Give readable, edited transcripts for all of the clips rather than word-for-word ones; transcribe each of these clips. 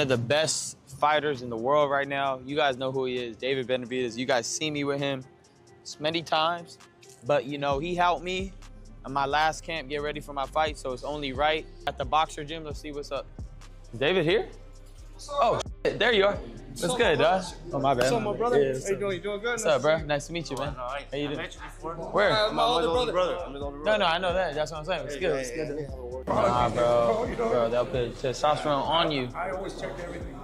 of the best fighters in the world right now. You guys know who he is, David Benavidez. You guys see me with him many times, but you know, he helped me in my last camp get ready for my fight, so it's only right. At the Boxer gym, let's see what's up. Is David here? Oh, shit, there you are. What's good, dog? Oh, my bad. What's up, my brother? Yeah, how you doing? You doing good? What's up, bro? Nice to meet you, man. How you doing? I met you before. Where? My older brother. I'm his older brother. No, I know that. That's what I'm saying. It's good. It's good. Nah, bro, they'll put testosterone on you. I always check everything.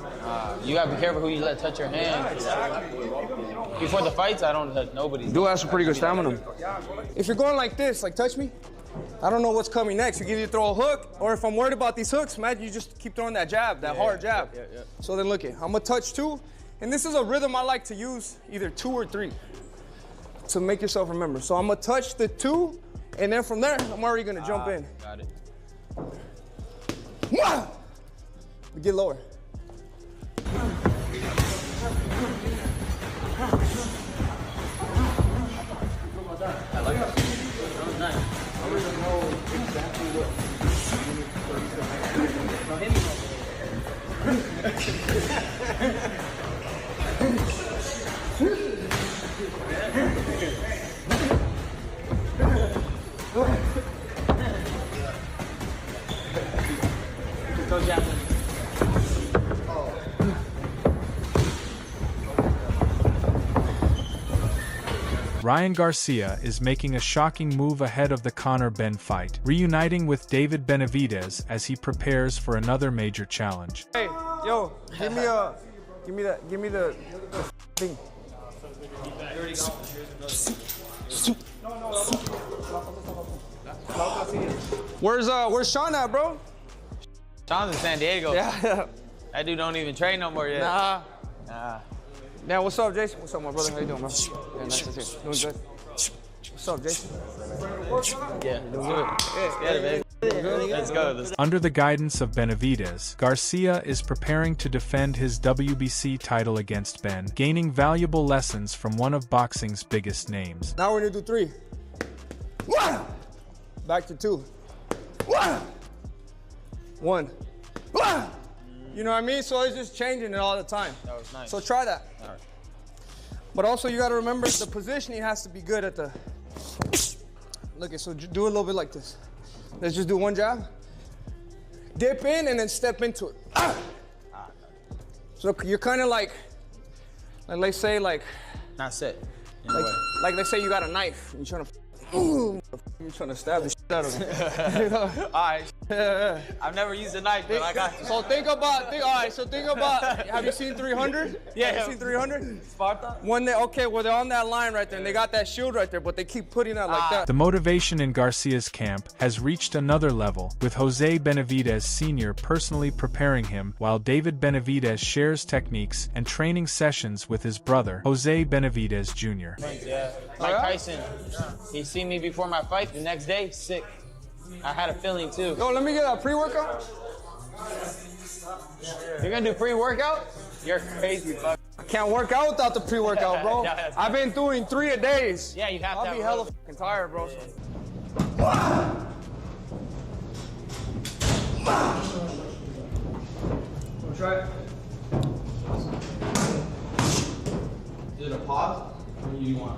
You gotta be careful who you let touch your hand. Before the fights, I don't touch nobody. Dude has some pretty good stamina. If you're going like this, like touch me, I don't know what's coming next. You can either throw a hook, or if I'm worried about these hooks, man, you just keep throwing that jab, that hard jab. Yeah. So then look it, I'm gonna touch two, and this is a rhythm I like to use, either 2 or 3, to make yourself remember. So I'm gonna touch the 2, and then from there, I'm already gonna jump in. Got it. Get lower. I like that. That was nice. I want to know exactly Go Japanese. Ryan Garcia is making a shocking move ahead of the Conor Benn fight, reuniting with David Benavidez as he prepares for another major challenge. Hey, yo, give me the thing. Where's Shawn at, bro? Shawn's in San Diego. Yeah. That dude don't even train no more yet. Nah. Now, what's up, Jason? What's up, my brother? How you doing, bro? Yeah, nice to see you. Doing good. What's up, Jason? Yeah, let's do it. Let's go. Under the guidance of Benavidez, Garcia is preparing to defend his WBC title against Benn, gaining valuable lessons from one of boxing's biggest names. Now we're gonna do 3. Back to 2. 1. You know what I mean? So it's just changing it all the time. That was nice. So try that. All right. But also you gotta remember the positioning has to be good at the... Look, so do a little bit like this. Let's just do 1 jab. Dip in and then step into it. So you're kind of like let's say like... Not set. Like let's say you got a knife and you're trying to stab the shit out of him. You know? All right. I've never used a knife, but I got you. So think about, have you seen 300? Yeah. Have you seen 300? Sparta? When they're on that line right there, and they got that shield right there, but they keep putting out like that. The motivation in Garcia's camp has reached another level, with Jose Benavidez Sr. personally preparing him, while David Benavidez shares techniques and training sessions with his brother, Jose Benavidez Jr. Yeah. Mike Tyson, he seen me before my fight. The next day, sick. I had a feeling too. Yo, let me get a pre-workout. You're gonna do pre-workout? You're crazy, fuck. I can't work out without the pre-workout, bro. Yeah, I've been doing 3 a days. Yeah, you have to. I'll be hella fucking tired, bro. Try it. Is it a pause? Or you want?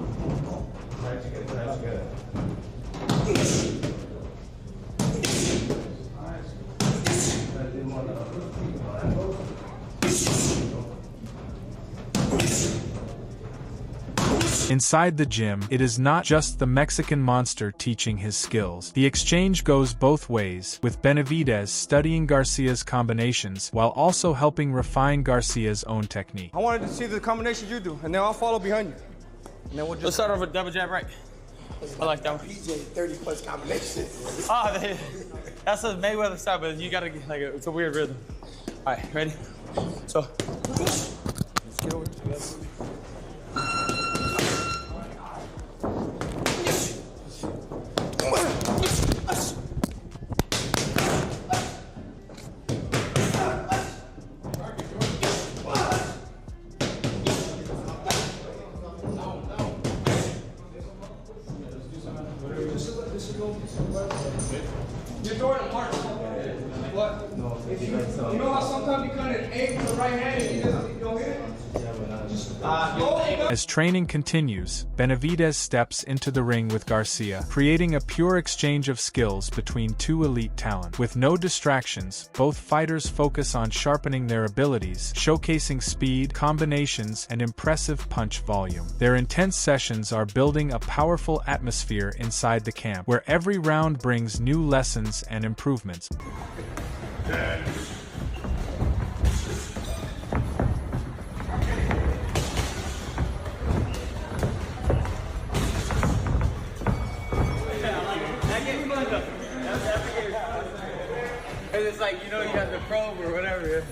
Try it together. Inside the gym, it is not just the Mexican monster teaching his skills. The exchange goes both ways, with Benavidez studying Garcia's combinations while also helping refine Garcia's own technique. I wanted to see the combinations you do, and then I'll follow behind you. And then we'll just... Let's start off with double jab right. I like that one. PJ 30+ combinations. Oh, that's a Mayweather style, but you gotta get like it's a weird rhythm. All right, ready? So, let's get over together. You're throwing apart. What? You know how sometimes you kind of aim with the right hand and you don't hit it? As training continues, Benavidez steps into the ring with Garcia, creating a pure exchange of skills between two elite talent. With no distractions, both fighters focus on sharpening their abilities, showcasing speed, combinations, and impressive punch volume. Their intense sessions are building a powerful atmosphere inside the camp, where every round brings new lessons and improvements. It's like, you know, you have the probe or whatever.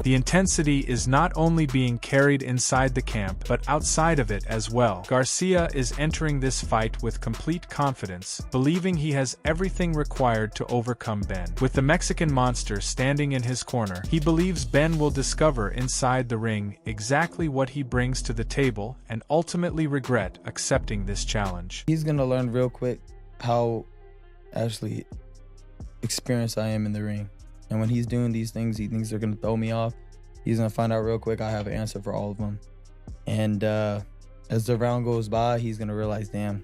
The intensity is not only being carried inside the camp, but outside of it as well. Garcia is entering this fight with complete confidence, believing he has everything required to overcome Ben. With the Mexican monster standing in his corner, he believes Ben will discover inside the ring exactly what he brings to the table and ultimately regret accepting this challenge. He's gonna learn real quick how actually experienced I am in the ring. And when he's doing these things, he thinks they're gonna throw me off. He's gonna find out real quick I have an answer for all of them. And as the round goes by, he's gonna realize, damn,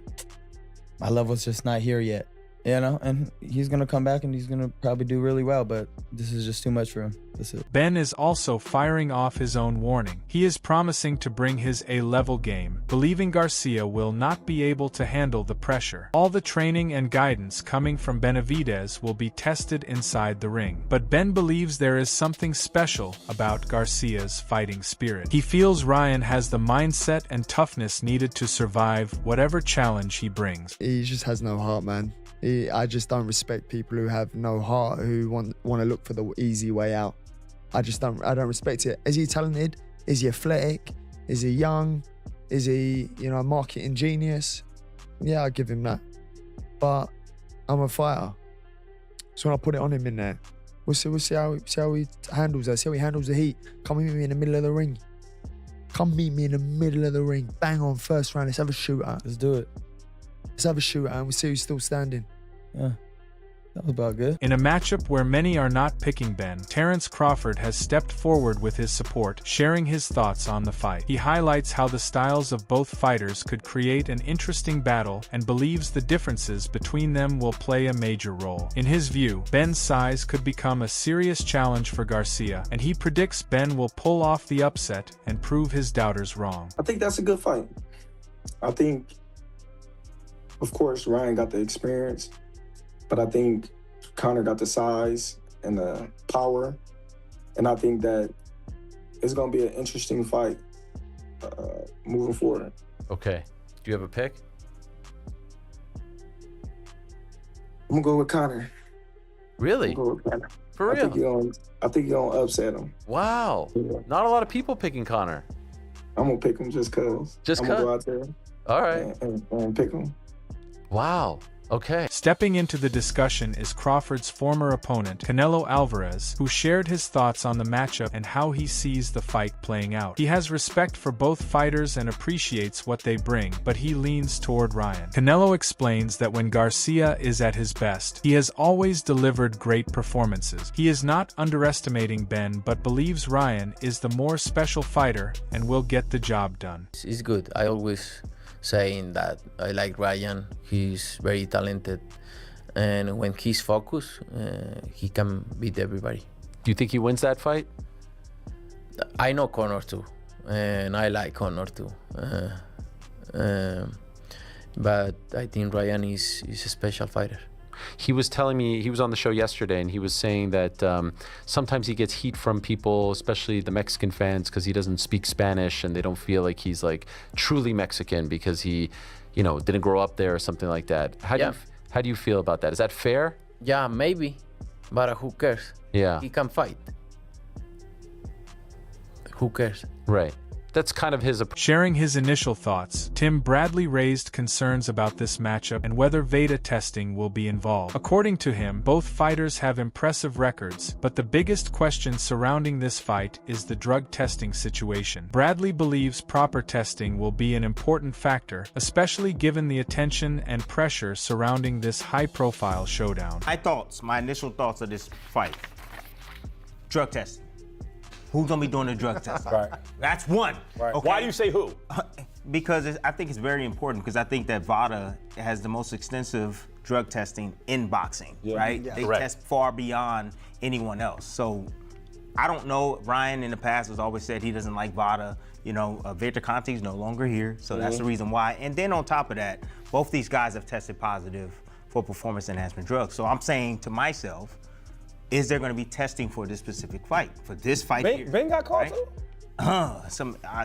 my level's just not here yet. You know, and he's gonna come back and he's gonna probably do really well, but this is just too much for him. That's it. Ben is also firing off his own warning. He is promising to bring his A-level game, believing Garcia will not be able to handle the pressure. All the training and guidance coming from Benavidez will be tested inside the ring. But Ben believes there is something special about Garcia's fighting spirit. He feels Ryan has the mindset and toughness needed to survive whatever challenge he brings. He just has no heart, man. I just don't respect people who have no heart, who want to look for the easy way out. I don't respect it. Is he talented? Is he athletic? Is he young? Is he, you know, a marketing genius? Yeah, I give him that. But I'm a fighter. So when I put it on him in there, we'll see how he handles that. See how he handles the heat. Come meet me in the middle of the ring. Come meet me in the middle of the ring. Bang on, first round. Let's have a shootout. Let's do it. Let's have a shootout and we'll see who's still standing. Yeah, that was about good. In a matchup where many are not picking Ben, Terence Crawford has stepped forward with his support, sharing his thoughts on the fight. He highlights how the styles of both fighters could create an interesting battle and believes the differences between them will play a major role. In his view, Ben's size could become a serious challenge for Garcia, and he predicts Ben will pull off the upset and prove his doubters wrong. I think that's a good fight. I think, of course, Ryan got the experience, but I think Conor got the size and the power, and I think that it's going to be an interesting fight moving forward. Okay. Do you have a pick? I'm going to go with Conor. Really? I'm going to go with Conor. For real? I think you're going to upset him. Wow. Yeah. Not a lot of people picking Conor. I'm going to pick him just because. Just I'm going to 'cause? go out there All right. and pick him. Wow. Okay. Stepping into the discussion is Crawford's former opponent, Canelo Alvarez, who shared his thoughts on the matchup and how he sees the fight playing out. He has respect for both fighters and appreciates what they bring, but he leans toward Ryan. Canelo explains that when Garcia is at his best, he has always delivered great performances. He is not underestimating Ben, but believes Ryan is the more special fighter and will get the job done. It's good. I always saying that I like Ryan. He's very talented, and when he's focused, he can beat everybody. Do you think he wins that fight? I know Conor too, and I like Conor too. But I think Ryan is a special fighter. He was telling me, he was on the show yesterday, and he was saying that sometimes he gets heat from people, especially the Mexican fans, because he doesn't speak Spanish and they don't feel like he's like truly Mexican because he, you know, didn't grow up there or something like that. How do you feel about that? Is that fair? Yeah, maybe, but who cares? Yeah. He can fight. Who cares? Right. that's kind of his approach. Sharing his initial thoughts, Tim Bradley raised concerns about this matchup and whether VEDA testing will be involved. According to him, both fighters have impressive records, but the biggest question surrounding this fight is the drug testing situation. Bradley believes proper testing will be an important factor, especially given the attention and pressure surrounding this high-profile showdown. My initial thoughts of this fight. Drug testing. Who's gonna be doing the drug testing? Right. That's one. Right. Okay? Why do you say who? Because I think it's very important, because I think that VADA has the most extensive drug testing in boxing, right? Yeah. They Correct. test far beyond anyone else. So I don't know. Ryan in the past has always said he doesn't like VADA. You know, Victor Conte's no longer here, so that's the reason why. And then on top of that, both these guys have tested positive for performance enhancement drugs. So I'm saying to myself, is there going to be testing for this specific fight? For this fight here? Ben got caught too?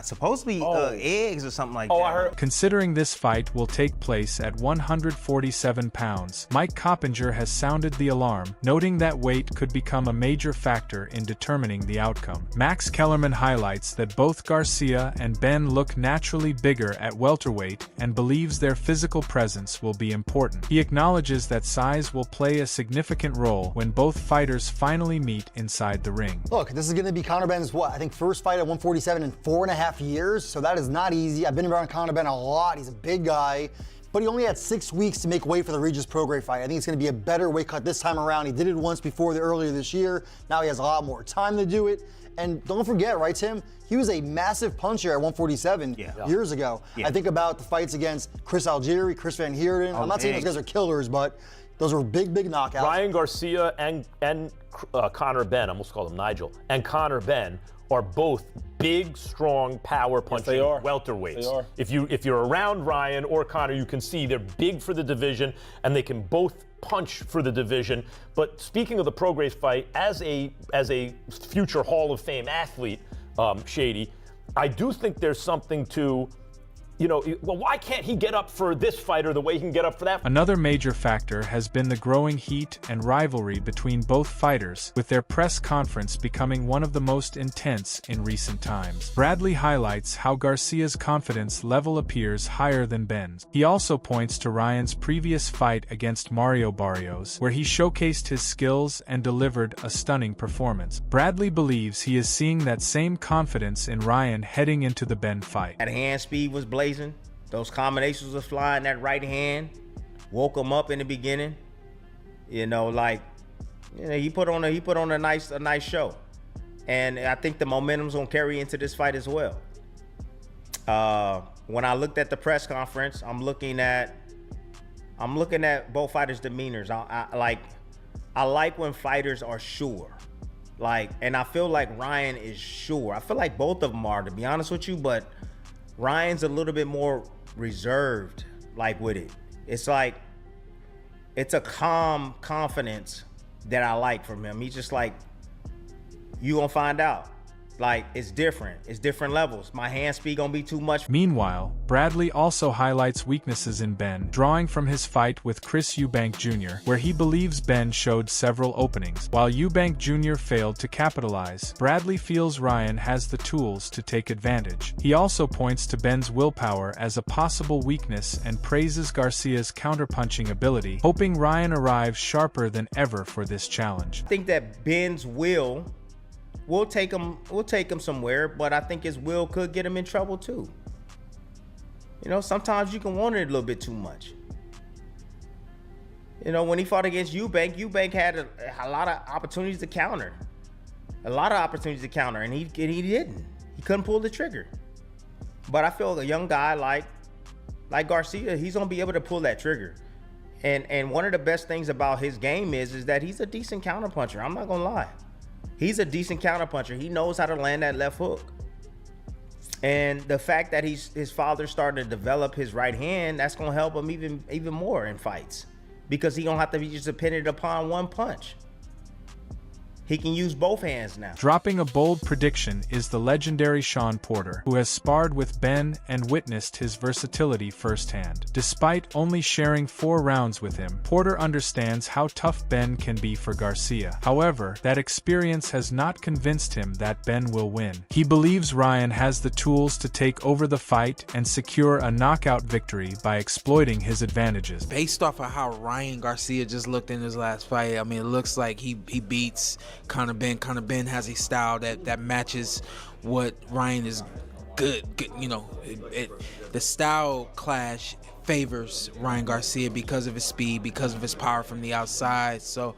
Supposedly eggs or something like that. I heard. Considering this fight will take place at 147 pounds, Mike Coppinger has sounded the alarm, noting that weight could become a major factor in determining the outcome. Max Kellerman highlights that both Garcia and Benn look naturally bigger at welterweight and believes their physical presence will be important. He acknowledges that size will play a significant role when both fighters finally meet inside the ring. Look, this is going to be Conor Benn's, I think first fight at 147 in 4.5 years, so that is not easy. I've been around Conor Benn a lot. He's a big guy, but he only had 6 weeks to make weight for the Regis Prograis fight. I think it's going to be a better weight cut this time around. He did it once before earlier this year. Now he has a lot more time to do it. And don't forget, right, Tim? He was a massive puncher at 147 years ago. Yeah. I think about the fights against Chris Algieri, Chris Van Heerden. I'm not saying those guys are killers, but those were big knockouts. Ryan Garcia and Conor Benn, I almost called him Nigel, and Conor Benn are both big, strong, power punching welterweights. They are. If you're around Ryan or Conor, you can see they're big for the division and they can both punch for the division. But speaking of the Prograis fight, as a future Hall of Fame athlete, Shady, I do think there's something to, well, why can't he get up for this fighter the way he can get up for that? Another major factor has been the growing heat and rivalry between both fighters, with their press conference becoming one of the most intense in recent times. Bradley highlights how Garcia's confidence level appears higher than Benn's. He also points to Ryan's previous fight against Mario Barrios, where he showcased his skills and delivered a stunning performance. Bradley believes he is seeing that same confidence in Ryan heading into the Benn fight. That hand speed was blazing. Those combinations was flying. That right hand woke him up in the beginning. He put on a nice show, and I think the momentum's gonna carry into this fight as well. When I looked at the press conference, I'm looking at both fighters' demeanors. I like when fighters are sure, and I feel like Ryan is sure. I feel like both of them are, to be honest with you, but Ryan's a little bit more reserved, with it. It's it's a calm confidence that I like from him. He's just you gonna find out. It's different. It's different levels. My hand speed gonna be too much. Meanwhile, Bradley also highlights weaknesses in Benn, drawing from his fight with Chris Eubank Jr., where he believes Benn showed several openings. While Eubank Jr. failed to capitalize, Bradley feels Ryan has the tools to take advantage. He also points to Benn's willpower as a possible weakness and praises Garcia's counterpunching ability, hoping Ryan arrives sharper than ever for this challenge. I think that Benn's We'll take him somewhere, but I think his will could get him in trouble too. Sometimes you can want it a little bit too much. When he fought against Eubank had a lot of opportunities to counter. And he didn't. He couldn't pull the trigger. But I feel a young guy like Garcia, he's gonna be able to pull that trigger. And one of the best things about his game is that he's a decent counterpuncher. I'm not gonna lie. He's a decent counterpuncher. He knows how to land that left hook. And the fact that his father started to develop his right hand, that's gonna help him even more in fights, because he don't have to be just dependent upon one punch. he can use both hands now. Dropping a bold prediction is the legendary Shawn Porter, who has sparred with Benn and witnessed his versatility firsthand. Despite only sharing 4 rounds with him, Porter understands how tough Benn can be for Garcia. However, that experience has not convinced him that Benn will win. He believes Ryan has the tools to take over the fight and secure a knockout victory by exploiting his advantages. Based off of how Ryan Garcia just looked in his last fight, I mean, it looks like he beats Conor Benn. Conor Benn has a style that matches what Ryan is good. You know, the style clash favors Ryan Garcia because of his speed, because of his power from the outside. So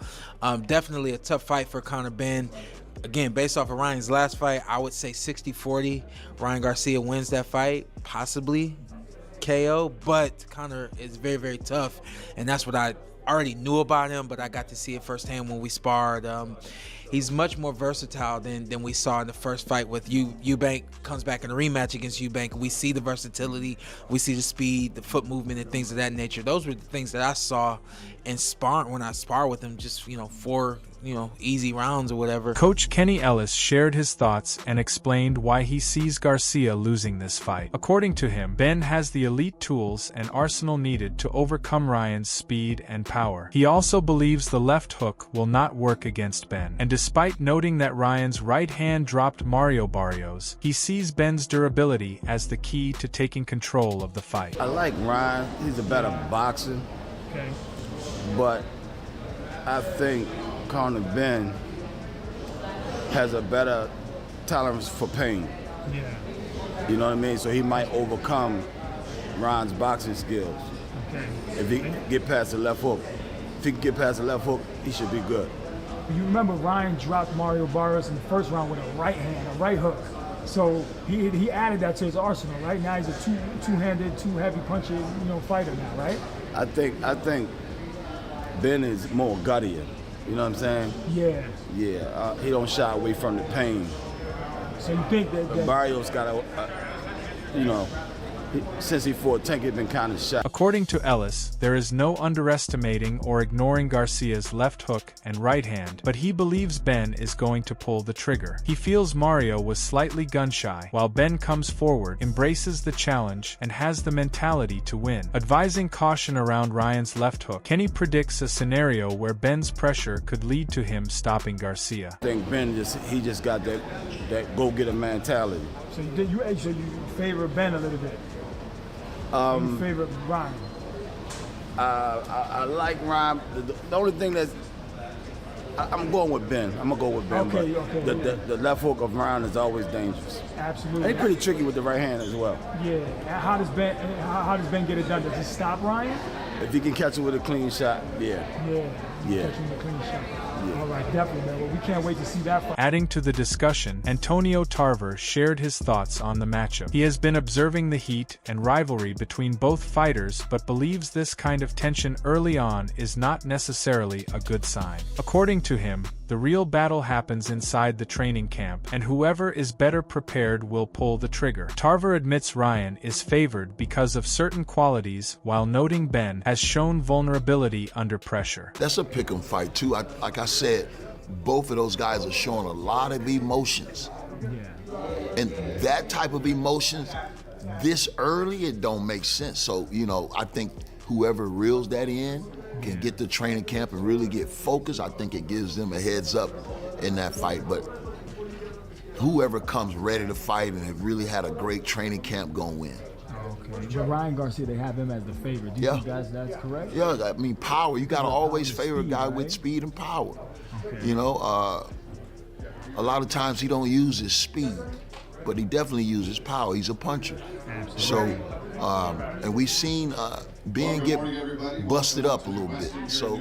definitely a tough fight for Conor Benn. Again, based off of Ryan's last fight, I would say 60-40. Ryan Garcia wins that fight, possibly KO, but Conor is very, very tough, and that's what I already knew about him, but I got to see it firsthand when we sparred. He's much more versatile than we saw in the first fight with Eubank. Comes back in a rematch against Eubank. We see the versatility, we see the speed, the foot movement, and things of that nature. Those were the things that I saw in sparring when I sparred with him, just 4 easy rounds or whatever. Coach Kenny Ellis shared his thoughts and explained why he sees Garcia losing this fight. According to him, Benn has the elite tools and arsenal needed to overcome Ryan's speed and power. He also believes the left hook will not work against Benn, and despite noting that Ryan's right hand dropped Mario Barrios, he sees Benn's durability as the key to taking control of the fight. I like Ryan. He's a better boxer. Okay. But I think Conor Benn has a better tolerance for pain. Yeah. You know what I mean? So he might overcome Ryan's boxing skills. Okay. If he can get past the left hook. If he can get past the left hook, he should be good. You remember Ryan dropped Mario Barrios in the first round with a right hand, a right hook. So he added that to his arsenal, right? Now he's a two-handed, two-heavy puncher, fighter now, right? I think Ben is more guttier. You know what I'm saying? Yeah. Yeah. He don't shy away from the pain. So you think that Barrios got since he fought Tank, he's been kind of shy. According to Ellis, there is no underestimating or ignoring Garcia's left hook and right hand, but he believes Benn is going to pull the trigger. He feels Mario was slightly gun-shy, while Benn comes forward, embraces the challenge, and has the mentality to win. Advising caution around Ryan's left hook, Kenny predicts a scenario where Benn's pressure could lead to him stopping Garcia. I think Ben just got that go-getter mentality. So you favor Ben a little bit. You favor Ryan. I like Ryan. The only thing that's I'm going with Ben. I'm gonna go with Ben. Okay. The left hook of Ryan is always dangerous. Absolutely. And he's pretty tricky with the right hand as well. Yeah. How does Ben get it done? Does he stop Ryan? If he can catch it with a clean shot, yeah. Catch him with a clean shot. Yeah. All right, definitely, man. Well, we can't wait to see that fight. Adding to the discussion, Antonio Tarver shared his thoughts on the matchup. He has been observing the heat and rivalry between both fighters, but believes this kind of tension early on is not necessarily a good sign. According to him, the real battle happens inside the training camp, and whoever is better prepared will pull the trigger. Tarver admits Ryan is favored because of certain qualities, while noting Benn has shown vulnerability under pressure. That's a pick 'em fight too. Like I said, both of those guys are showing a lot of emotions. Yeah. And that type of emotions, this early, it don't make sense. So, I think whoever reels that in can get to training camp and really get focused. I think it gives them a heads up in that fight. But whoever comes ready to fight and have really had a great training camp gonna win. Okay. But Ryan Garcia, they have him as the favorite. Do you think that's correct? Yeah, I mean, power. You gotta always favor a guy with speed and power. Okay. A lot of times he don't use his speed, but he definitely uses power. He's a puncher. Absolutely. So, and we've seen Ben get busted up a little bit. So,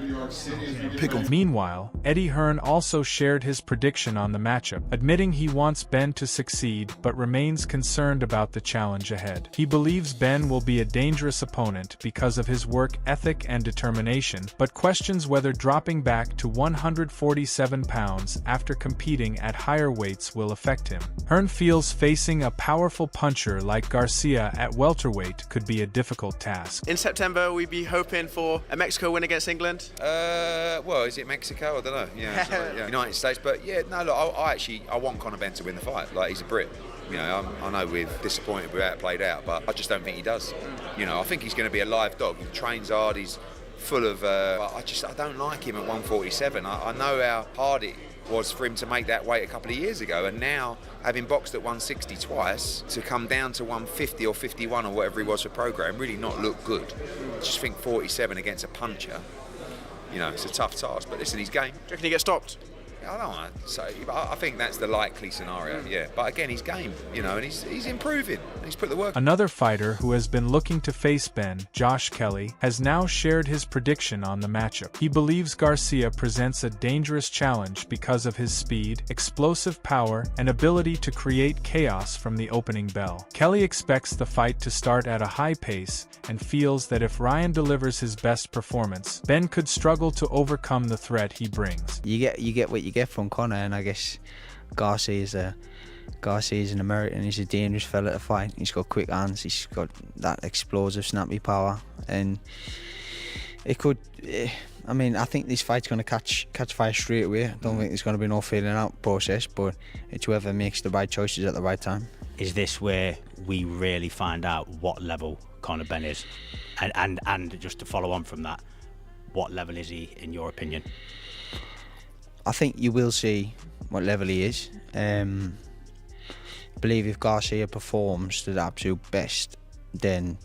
pick him. Meanwhile, Eddie Hearn also shared his prediction on the matchup, admitting he wants Benn to succeed but remains concerned about the challenge ahead. He believes Benn will be a dangerous opponent because of his work ethic and determination, but questions whether dropping back to 147 pounds after competing at higher weights will affect him. Hearn feels facing a powerful puncher like Garcia at welterweight could be a difficult task. In September, we'd be hoping for a Mexico win against England. Well, is it Mexico? I don't know. Yeah, United States. But yeah, no, look, I want Conor Benn to win the fight. Like, he's a Brit. You know, I know we're disappointed with how it played out, but I just don't think he does. You know, I think he's going to be a live dog. He trains hard. He's full of. I don't like him at 147. I know how hard it was for him to make that weight a couple of years ago, and now having boxed at 160 twice, to come down to 150 or 51 or whatever he was for program, really not look good. I just think 47 against a puncher, you know, it's a tough task. But listen, he's game. Do you reckon he gets stopped? I don't want to say, but I think that's the likely scenario, yeah. But again, he's game, you know, and he's improving. He's put the work. Another fighter who has been looking to face Benn, Josh Kelly, has now shared his prediction on the matchup. He believes Garcia presents a dangerous challenge because of his speed, explosive power, and ability to create chaos from the opening bell. Kelly expects the fight to start at a high pace and feels that if Ryan delivers his best performance, Benn could struggle to overcome the threat he brings. You get what you get from Conor, and I guess Garcia is an American. He's a dangerous fella to fight. He's got quick hands. He's got that explosive, snappy power, and it could. I mean, I think this fight's going to catch fire straight away. I don't think there's going to be no feeling out process, but it's whoever makes the right choices at the right time. Is this where we really find out what level Conor Benn is, and just to follow on from that, what level is he in your opinion? I think you will see what level he is. I believe if Garcia performs to the absolute best, then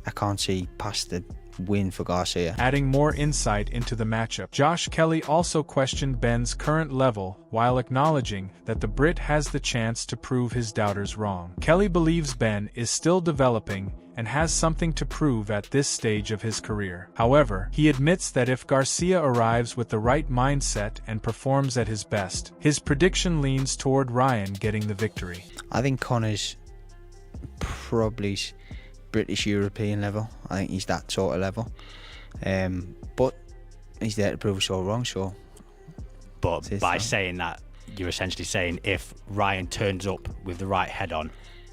I can't see past the win for Garcia. Adding more insight into the matchup, Josh Kelly also questioned Benn's current level while acknowledging that the Brit has the chance to prove his doubters wrong. Kelly believes Benn is still developing and has something to prove at this stage of his career. However, he admits that if Garcia arrives with the right mindset and performs at his best, his prediction leans toward Ryan getting the victory. I think Conor's probably British-European level. I think he's that sort of level. But he's there to prove us all wrong, so... But by saying that, you're essentially saying if Ryan turns up with the right head on,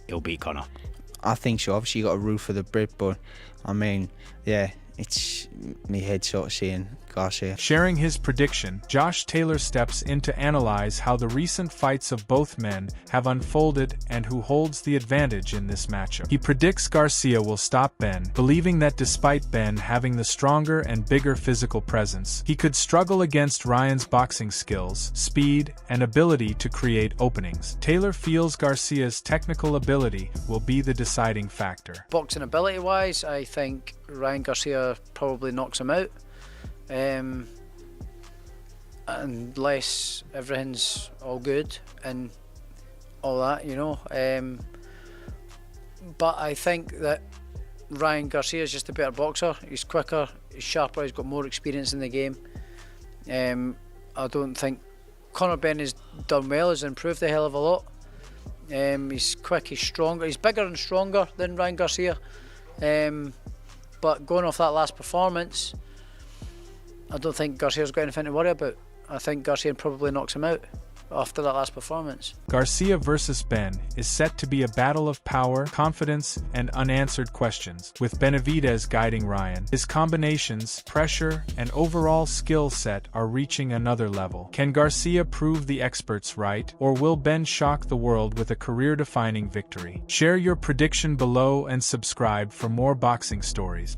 he'll beat Conor. I think so. Obviously, you got a root for the Brit, but I mean, yeah, it's me head sort of saying Garcia. Sharing his prediction, Josh Taylor steps in to analyze how the recent fights of both men have unfolded and who holds the advantage in this matchup. He predicts Garcia will stop Benn, believing that despite Benn having the stronger and bigger physical presence, he could struggle against Ryan's boxing skills, speed, and ability to create openings. Taylor feels Garcia's technical ability will be the deciding factor. Boxing ability-wise, I think Ryan Garcia probably knocks him out. Unless everything's all good and all that, you know. But I think that Ryan Garcia is just a better boxer. He's quicker, he's sharper, he's got more experience in the game. I don't think Conor Benn has done well, has improved a hell of a lot. He's quick, he's stronger, he's bigger and stronger than Ryan Garcia. But going off that last performance, I don't think Garcia's got anything to worry about. I think Garcia probably knocks him out after that last performance. Garcia versus Benn is set to be a battle of power, confidence, and unanswered questions, with Benavidez guiding Ryan. His combinations, pressure, and overall skill set are reaching another level. Can Garcia prove the experts right, or will Benn shock the world with a career-defining victory? Share your prediction below and subscribe for more boxing stories.